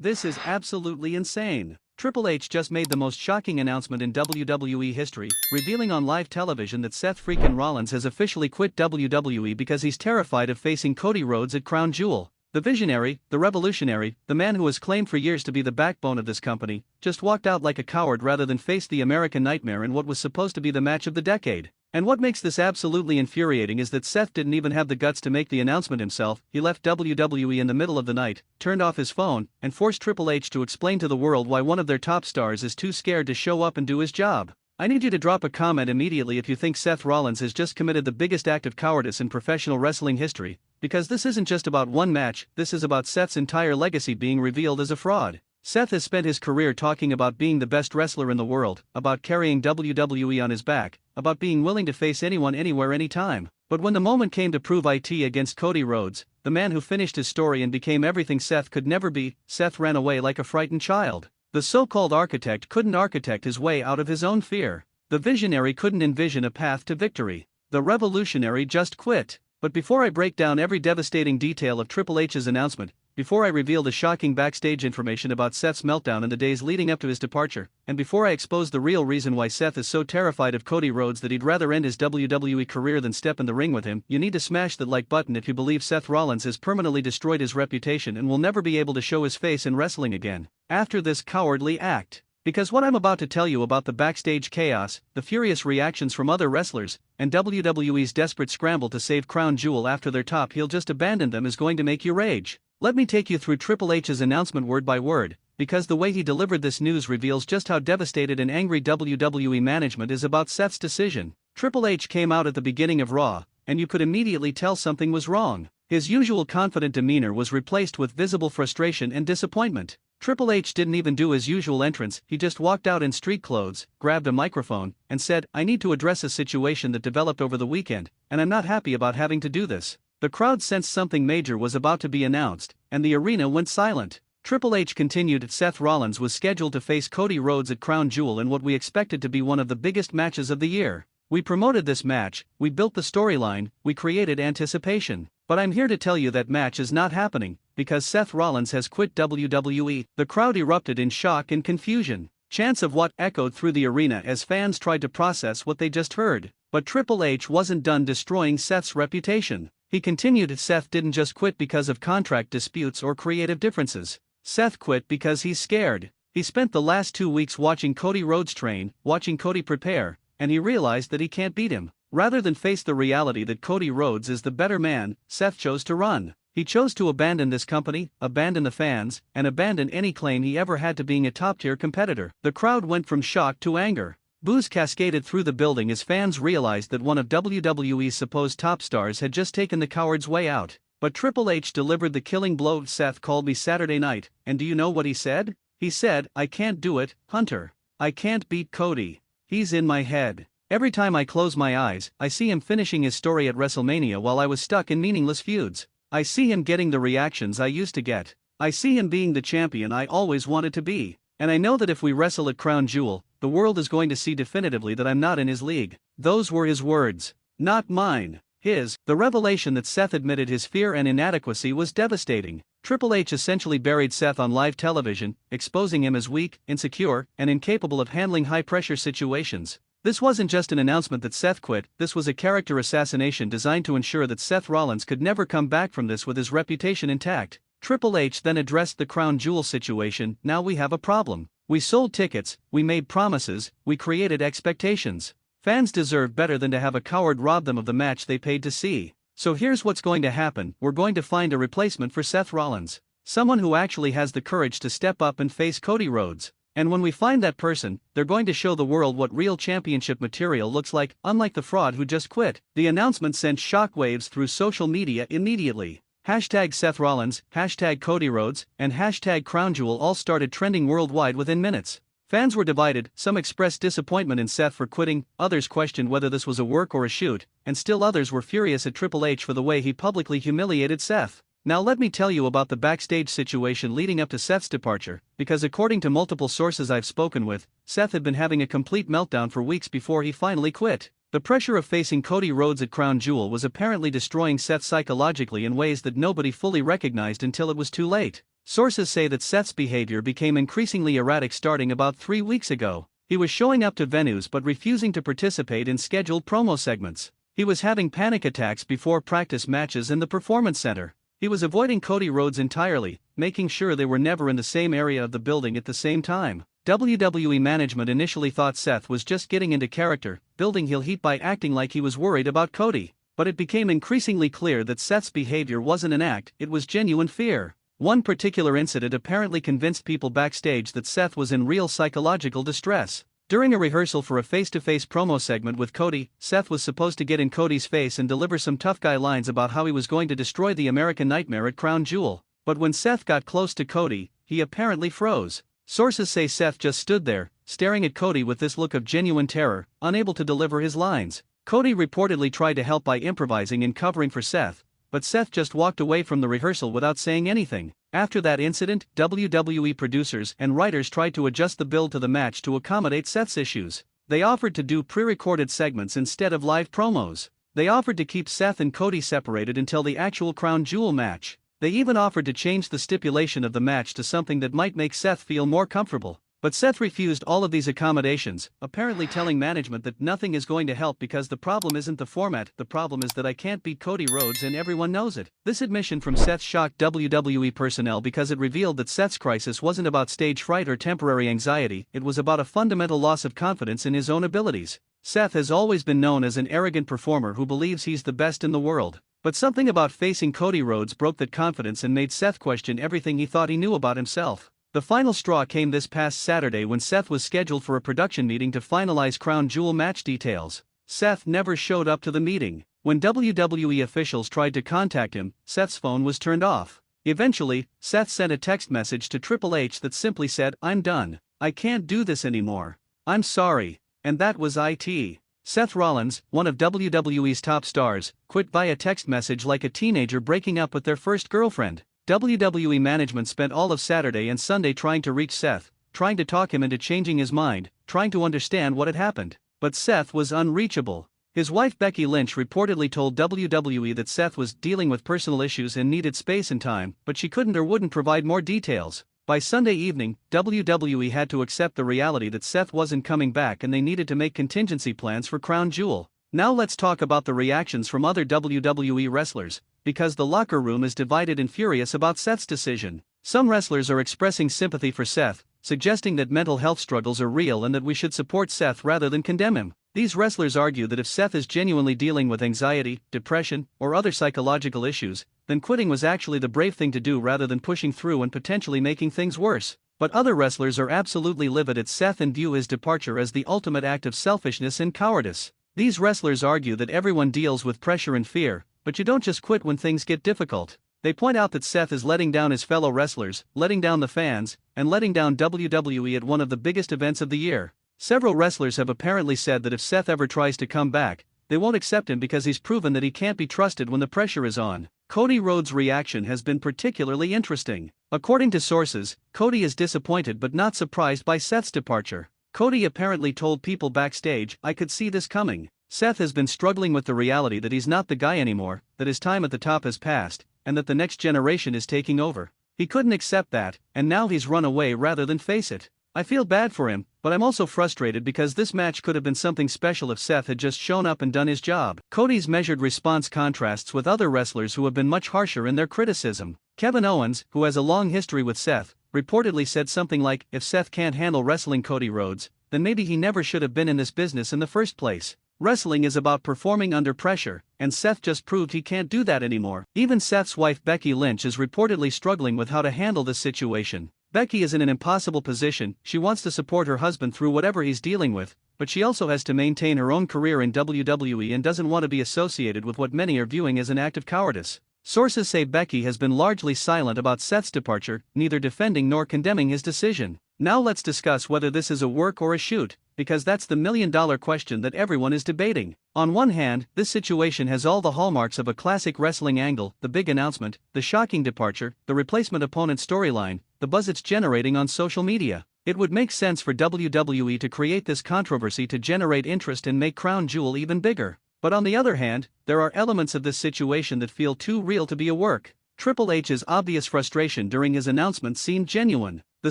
This is absolutely insane. Triple H just made the most shocking announcement in WWE history, revealing on live television that Seth freaking Rollins has officially quit WWE because he's terrified of facing Cody Rhodes at Crown Jewel. The visionary, the revolutionary, the man who has claimed for years to be the backbone of this company, just walked out like a coward rather than face the American Nightmare in what was supposed to be the match of the decade. And what makes this absolutely infuriating is that Seth didn't even have the guts to make the announcement himself. He left WWE in the middle of the night, turned off his phone, and forced Triple H to explain to the world why one of their top stars is too scared to show up and do his job. I need you to drop a comment immediately if you think Seth Rollins has just committed the biggest act of cowardice in professional wrestling history, because this isn't just about one match, this is about Seth's entire legacy being revealed as a fraud. Seth has spent his career talking about being the best wrestler in the world, about carrying WWE on his back, about being willing to face anyone anywhere anytime. But when the moment came to prove it against Cody Rhodes, the man who finished his story and became everything Seth could never be, Seth ran away like a frightened child. The so-called architect couldn't architect his way out of his own fear. The visionary couldn't envision a path to victory. The revolutionary just quit. But before I break down every devastating detail of Triple H's announcement, before I reveal the shocking backstage information about Seth's meltdown in the days leading up to his departure, and before I expose the real reason why Seth is so terrified of Cody Rhodes that he'd rather end his WWE career than step in the ring with him, you need to smash that like button if you believe Seth Rollins has permanently destroyed his reputation and will never be able to show his face in wrestling again after this cowardly act. Because what I'm about to tell you about the backstage chaos, the furious reactions from other wrestlers, and WWE's desperate scramble to save Crown Jewel after their top heel just abandoned them is going to make you rage. Let me take you through Triple H's announcement word by word, because the way he delivered this news reveals just how devastated and angry WWE management is about Seth's decision. Triple H came out at the beginning of Raw, and you could immediately tell something was wrong. His usual confident demeanor was replaced with visible frustration and disappointment. Triple H didn't even do his usual entrance, he just walked out in street clothes, grabbed a microphone, and said, "I need to address a situation that developed over the weekend, and I'm not happy about having to do this." The crowd sensed something major was about to be announced, and the arena went silent. Triple H continued, Seth Rollins was scheduled to face Cody Rhodes at Crown Jewel in what we expected to be one of the biggest matches of the year. We promoted this match, we built the storyline, we created anticipation. But I'm here to tell you that match is not happening, because Seth Rollins has quit WWE. The crowd erupted in shock and confusion. Chants of what echoed through the arena as fans tried to process what they just heard. But Triple H wasn't done destroying Seth's reputation. He continued, Seth didn't just quit because of contract disputes or creative differences. Seth quit because he's scared. He spent the last 2 weeks watching Cody Rhodes train, watching Cody prepare, and he realized that he can't beat him. Rather than face the reality that Cody Rhodes is the better man, Seth chose to run. He chose to abandon this company, abandon the fans, and abandon any claim he ever had to being a top-tier competitor. The crowd went from shock to anger. Boos cascaded through the building as fans realized that one of WWE's supposed top stars had just taken the coward's way out. But Triple H delivered the killing blow. Seth called me Saturday night, and do you know what he said? He said, "I can't do it, Hunter. I can't beat Cody. He's in my head. Every time I close my eyes, I see him finishing his story at WrestleMania while I was stuck in meaningless feuds. I see him getting the reactions I used to get. I see him being the champion I always wanted to be. And I know that if we wrestle at Crown Jewel, the world is going to see definitively that I'm not in his league." Those were his words, not mine. His. The revelation that Seth admitted his fear and inadequacy was devastating. Triple H essentially buried Seth on live television, exposing him as weak, insecure, and incapable of handling high-pressure situations. This wasn't just an announcement that Seth quit, this was a character assassination designed to ensure that Seth Rollins could never come back from this with his reputation intact. Triple H then addressed the Crown Jewel situation. Now we have a problem. We sold tickets, we made promises, we created expectations. Fans deserve better than to have a coward rob them of the match they paid to see. So here's what's going to happen, we're going to find a replacement for Seth Rollins. Someone who actually has the courage to step up and face Cody Rhodes. And when we find that person, they're going to show the world what real championship material looks like, unlike the fraud who just quit. The announcement sent shockwaves through social media immediately. Hashtag Seth Rollins, hashtag Cody Rhodes, and hashtag Crown Jewel all started trending worldwide within minutes. Fans were divided, some expressed disappointment in Seth for quitting, others questioned whether this was a work or a shoot, and still others were furious at Triple H for the way he publicly humiliated Seth. Now let me tell you about the backstage situation leading up to Seth's departure, because according to multiple sources I've spoken with, Seth had been having a complete meltdown for weeks before he finally quit. The pressure of facing Cody Rhodes at Crown Jewel was apparently destroying Seth psychologically in ways that nobody fully recognized until it was too late. Sources say that Seth's behavior became increasingly erratic starting about 3 weeks ago. He was showing up to venues but refusing to participate in scheduled promo segments. He was having panic attacks before practice matches in the Performance Center. He was avoiding Cody Rhodes entirely, making sure they were never in the same area of the building at the same time. WWE management initially thought Seth was just getting into character, building heel heat by acting like he was worried about Cody. But it became increasingly clear that Seth's behavior wasn't an act, it was genuine fear. One particular incident apparently convinced people backstage that Seth was in real psychological distress. During a rehearsal for a face-to-face promo segment with Cody, Seth was supposed to get in Cody's face and deliver some tough guy lines about how he was going to destroy the American Nightmare at Crown Jewel. But when Seth got close to Cody, he apparently froze. Sources say Seth just stood there, staring at Cody with this look of genuine terror, unable to deliver his lines. Cody reportedly tried to help by improvising and covering for Seth, but Seth just walked away from the rehearsal without saying anything. After that incident, WWE producers and writers tried to adjust the build to the match to accommodate Seth's issues. They offered to do pre-recorded segments instead of live promos. They offered to keep Seth and Cody separated until the actual Crown Jewel match. They even offered to change the stipulation of the match to something that might make Seth feel more comfortable. But Seth refused all of these accommodations, apparently telling management that nothing is going to help because the problem isn't the format, the problem is that I can't beat Cody Rhodes and everyone knows it. This admission from Seth shocked WWE personnel because it revealed that Seth's crisis wasn't about stage fright or temporary anxiety, it was about a fundamental loss of confidence in his own abilities. Seth has always been known as an arrogant performer who believes he's the best in the world. But something about facing Cody Rhodes broke that confidence and made Seth question everything he thought he knew about himself. The final straw came this past Saturday when Seth was scheduled for a production meeting to finalize Crown Jewel match details. Seth never showed up to the meeting. When WWE officials tried to contact him, Seth's phone was turned off. Eventually, Seth sent a text message to Triple H that simply said, "I'm done. I can't do this anymore. I'm sorry." And that was it. Seth Rollins, one of WWE's top stars, quit via text message like a teenager breaking up with their first girlfriend. WWE management spent all of Saturday and Sunday trying to reach Seth, trying to talk him into changing his mind, trying to understand what had happened. But Seth was unreachable. His wife Becky Lynch reportedly told WWE that Seth was dealing with personal issues and needed space and time, but she couldn't or wouldn't provide more details. By Sunday evening, WWE had to accept the reality that Seth wasn't coming back and they needed to make contingency plans for Crown Jewel. Now let's talk about the reactions from other WWE wrestlers, because the locker room is divided and furious about Seth's decision. Some wrestlers are expressing sympathy for Seth, suggesting that mental health struggles are real and that we should support Seth rather than condemn him. These wrestlers argue that if Seth is genuinely dealing with anxiety, depression, or other psychological issues, then quitting was actually the brave thing to do rather than pushing through and potentially making things worse. But other wrestlers are absolutely livid at Seth and view his departure as the ultimate act of selfishness and cowardice. These wrestlers argue that everyone deals with pressure and fear, but you don't just quit when things get difficult. They point out that Seth is letting down his fellow wrestlers, letting down the fans, and letting down WWE at one of the biggest events of the year. Several wrestlers have apparently said that if Seth ever tries to come back, they won't accept him because he's proven that he can't be trusted when the pressure is on. Cody Rhodes' reaction has been particularly interesting. According to sources, Cody is disappointed but not surprised by Seth's departure. Cody apparently told people backstage, "I could see this coming." Seth has been struggling with the reality that he's not the guy anymore, that his time at the top has passed, and that the next generation is taking over. He couldn't accept that, and now he's run away rather than face it. "I feel bad for him, but I'm also frustrated because this match could have been something special if Seth had just shown up and done his job." Cody's measured response contrasts with other wrestlers who have been much harsher in their criticism. Kevin Owens, who has a long history with Seth, reportedly said something like, "If Seth can't handle wrestling Cody Rhodes, then maybe he never should have been in this business in the first place. Wrestling is about performing under pressure, and Seth just proved he can't do that anymore." Even Seth's wife Becky Lynch is reportedly struggling with how to handle this situation. Becky is in an impossible position. She wants to support her husband through whatever he's dealing with, but she also has to maintain her own career in WWE and doesn't want to be associated with what many are viewing as an act of cowardice. Sources say Becky has been largely silent about Seth's departure, neither defending nor condemning his decision. Now let's discuss whether this is a work or a shoot, because that's the million-dollar question that everyone is debating. On one hand, this situation has all the hallmarks of a classic wrestling angle: the big announcement, the shocking departure, the replacement opponent storyline, the buzz it's generating on social media. It would make sense for WWE to create this controversy to generate interest and make Crown Jewel even bigger. But on the other hand, there are elements of this situation that feel too real to be a work. Triple H's obvious frustration during his announcement seemed genuine. The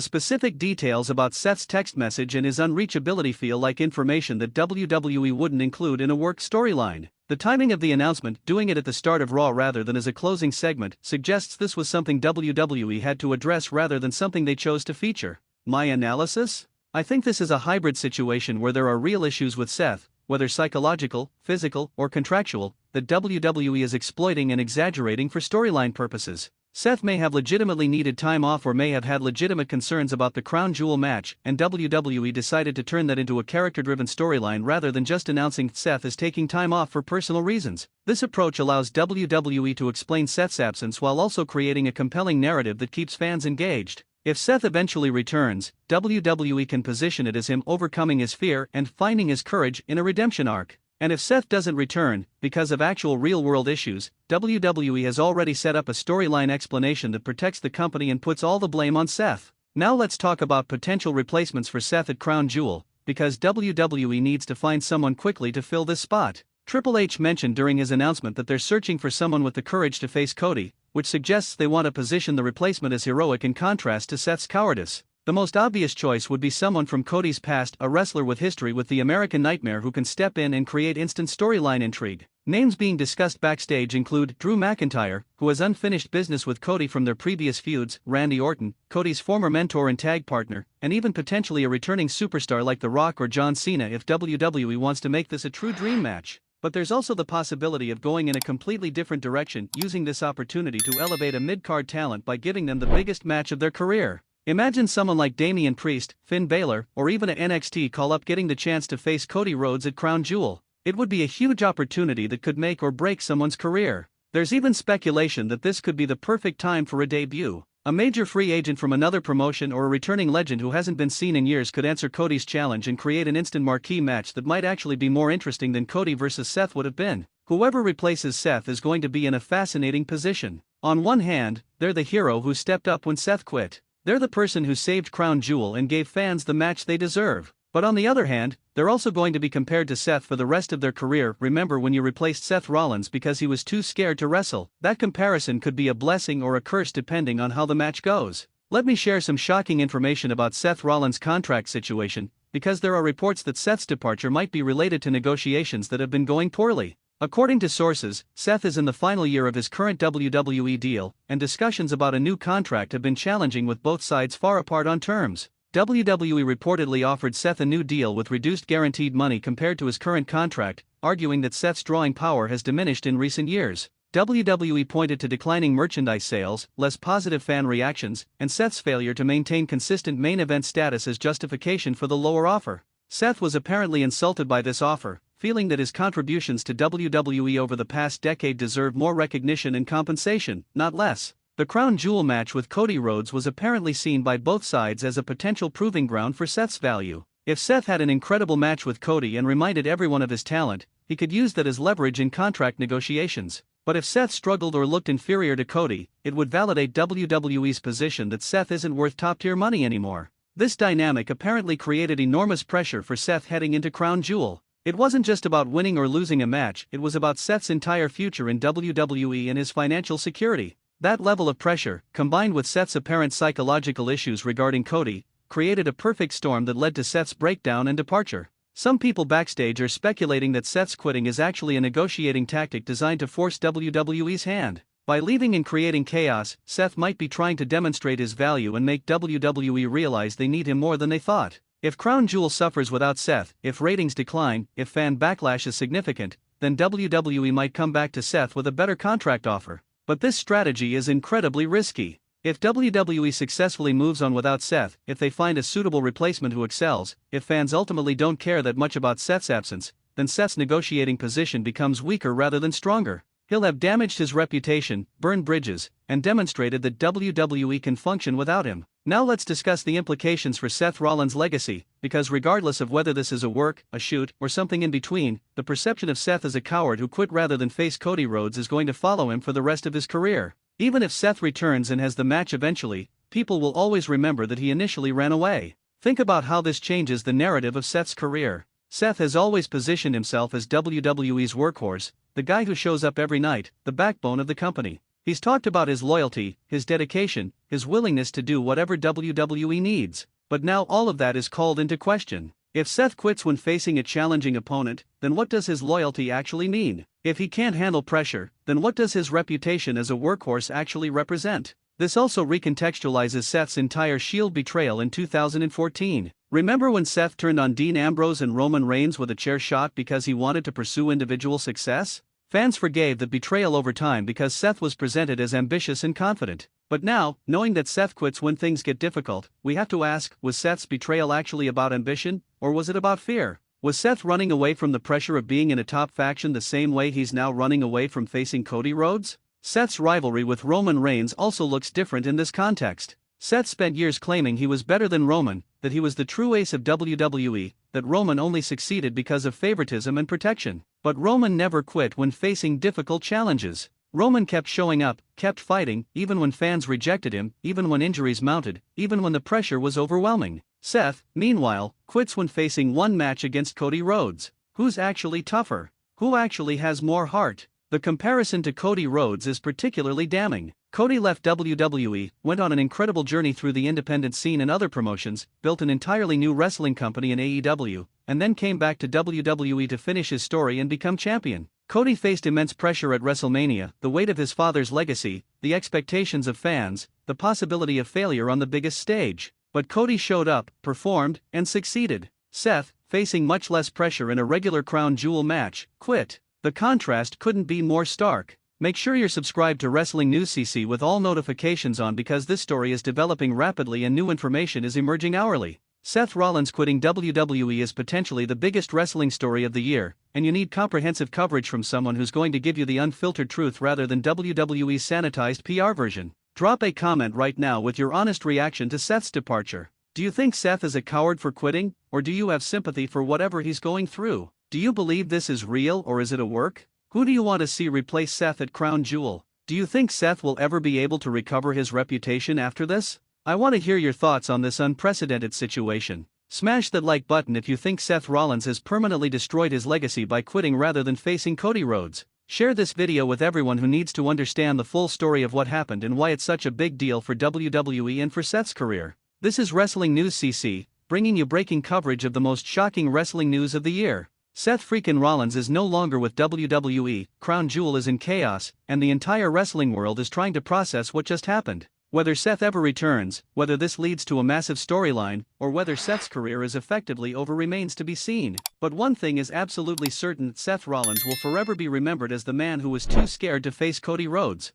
specific details about Seth's text message and his unreachability feel like information that WWE wouldn't include in a work storyline. The timing of the announcement, doing it at the start of Raw rather than as a closing segment, suggests this was something WWE had to address rather than something they chose to feature. My analysis? I think this is a hybrid situation where there are real issues with Seth, whether psychological, physical, or contractual, that WWE is exploiting and exaggerating for storyline purposes. Seth may have legitimately needed time off or may have had legitimate concerns about the Crown Jewel match, and WWE decided to turn that into a character-driven storyline rather than just announcing Seth is taking time off for personal reasons. This approach allows WWE to explain Seth's absence while also creating a compelling narrative that keeps fans engaged. If Seth eventually returns, WWE can position it as him overcoming his fear and finding his courage in a redemption arc. And if Seth doesn't return, because of actual real-world issues, WWE has already set up a storyline explanation that protects the company and puts all the blame on Seth. Now let's talk about potential replacements for Seth at Crown Jewel, because WWE needs to find someone quickly to fill this spot. Triple H mentioned during his announcement that they're searching for someone with the courage to face Cody, which suggests they want to position the replacement as heroic in contrast to Seth's cowardice. The most obvious choice would be someone from Cody's past, a wrestler with history with the American Nightmare who can step in and create instant storyline intrigue. Names being discussed backstage include Drew McIntyre, who has unfinished business with Cody from their previous feuds, Randy Orton, Cody's former mentor and tag partner, and even potentially a returning superstar like The Rock or John Cena if WWE wants to make this a true dream match. But there's also the possibility of going in a completely different direction, using this opportunity to elevate a mid-card talent by giving them the biggest match of their career. Imagine someone like Damian Priest, Finn Balor, or even a NXT call-up getting the chance to face Cody Rhodes at Crown Jewel. It would be a huge opportunity that could make or break someone's career. There's even speculation that this could be the perfect time for a debut. A major free agent from another promotion or a returning legend who hasn't been seen in years could answer Cody's challenge and create an instant marquee match that might actually be more interesting than Cody versus Seth would have been. Whoever replaces Seth is going to be in a fascinating position. On one hand, they're the hero who stepped up when Seth quit. They're the person who saved Crown Jewel and gave fans the match they deserve. But on the other hand, they're also going to be compared to Seth for the rest of their career. Remember when you replaced Seth Rollins because he was too scared to wrestle? That comparison could be a blessing or a curse depending on how the match goes. Let me share some shocking information about Seth Rollins' contract situation, because there are reports that Seth's departure might be related to negotiations that have been going poorly. According to sources, Seth is in the final year of his current WWE deal, and discussions about a new contract have been challenging with both sides far apart on terms. WWE reportedly offered Seth a new deal with reduced guaranteed money compared to his current contract, arguing that Seth's drawing power has diminished in recent years. WWE pointed to declining merchandise sales, less positive fan reactions, and Seth's failure to maintain consistent main event status as justification for the lower offer. Seth was apparently insulted by this offer, feeling that his contributions to WWE over the past decade deserve more recognition and compensation, not less. The Crown Jewel match with Cody Rhodes was apparently seen by both sides as a potential proving ground for Seth's value. If Seth had an incredible match with Cody and reminded everyone of his talent, he could use that as leverage in contract negotiations. But if Seth struggled or looked inferior to Cody, it would validate WWE's position that Seth isn't worth top-tier money anymore. This dynamic apparently created enormous pressure for Seth heading into Crown Jewel. It wasn't just about winning or losing a match, it was about Seth's entire future in WWE and his financial security. That level of pressure, combined with Seth's apparent psychological issues regarding Cody, created a perfect storm that led to Seth's breakdown and departure. Some people backstage are speculating that Seth's quitting is actually a negotiating tactic designed to force WWE's hand. By leaving and creating chaos, Seth might be trying to demonstrate his value and make WWE realize they need him more than they thought. If Crown Jewel suffers without Seth, if ratings decline, if fan backlash is significant, then WWE might come back to Seth with a better contract offer. But this strategy is incredibly risky. If WWE successfully moves on without Seth, if they find a suitable replacement who excels, if fans ultimately don't care that much about Seth's absence, then Seth's negotiating position becomes weaker rather than stronger. He'll have damaged his reputation, burned bridges, and demonstrated that WWE can function without him. Now let's discuss the implications for Seth Rollins' legacy, because regardless of whether this is a work, a shoot, or something in between, the perception of Seth as a coward who quit rather than face Cody Rhodes is going to follow him for the rest of his career. Even if Seth returns and has the match eventually, people will always remember that he initially ran away. Think about how this changes the narrative of Seth's career. Seth has always positioned himself as WWE's workhorse, the guy who shows up every night, the backbone of the company. He's talked about his loyalty, his dedication, his willingness to do whatever WWE needs. But now all of that is called into question. If Seth quits when facing a challenging opponent, then what does his loyalty actually mean? If he can't handle pressure, then what does his reputation as a workhorse actually represent? This also recontextualizes Seth's entire Shield betrayal in 2014. Remember when Seth turned on Dean Ambrose and Roman Reigns with a chair shot because he wanted to pursue individual success? Fans forgave the betrayal over time because Seth was presented as ambitious and confident. But now, knowing that Seth quits when things get difficult, we have to ask, was Seth's betrayal actually about ambition, or was it about fear? Was Seth running away from the pressure of being in a top faction the same way he's now running away from facing Cody Rhodes? Seth's rivalry with Roman Reigns also looks different in this context. Seth spent years claiming he was better than Roman, that he was the true ace of WWE, that Roman only succeeded because of favoritism and protection. But Roman never quit when facing difficult challenges. Roman kept showing up, kept fighting, even when fans rejected him, even when injuries mounted, even when the pressure was overwhelming. Seth, meanwhile, quits when facing one match against Cody Rhodes. Who's actually tougher? Who actually has more heart? The comparison to Cody Rhodes is particularly damning. Cody left WWE, went on an incredible journey through the independent scene and other promotions, built an entirely new wrestling company in AEW, and then came back to WWE to finish his story and become champion. Cody faced immense pressure at WrestleMania, the weight of his father's legacy, the expectations of fans, the possibility of failure on the biggest stage. But Cody showed up, performed, and succeeded. Seth, facing much less pressure in a regular crown jewel match, quit. The contrast couldn't be more stark. Make sure you're subscribed to WrestlingNewsCC with all notifications on because this story is developing rapidly and new information is emerging hourly. Seth Rollins quitting WWE is potentially the biggest wrestling story of the year, and you need comprehensive coverage from someone who's going to give you the unfiltered truth rather than WWE's sanitized PR version. Drop a comment right now with your honest reaction to Seth's departure. Do you think Seth is a coward for quitting, or do you have sympathy for whatever he's going through? Do you believe this is real or is it a work? Who do you want to see replace Seth at Crown Jewel? Do you think Seth will ever be able to recover his reputation after this? I want to hear your thoughts on this unprecedented situation. Smash that like button if you think Seth Rollins has permanently destroyed his legacy by quitting rather than facing Cody Rhodes. Share this video with everyone who needs to understand the full story of what happened and why it's such a big deal for WWE and for Seth's career. This is Wrestling News CC, bringing you breaking coverage of the most shocking wrestling news of the year. Seth freaking Rollins is no longer with WWE, Crown Jewel is in chaos, and the entire wrestling world is trying to process what just happened. Whether Seth ever returns, whether this leads to a massive storyline, or whether Seth's career is effectively over remains to be seen. But one thing is absolutely certain, that Seth Rollins will forever be remembered as the man who was too scared to face Cody Rhodes.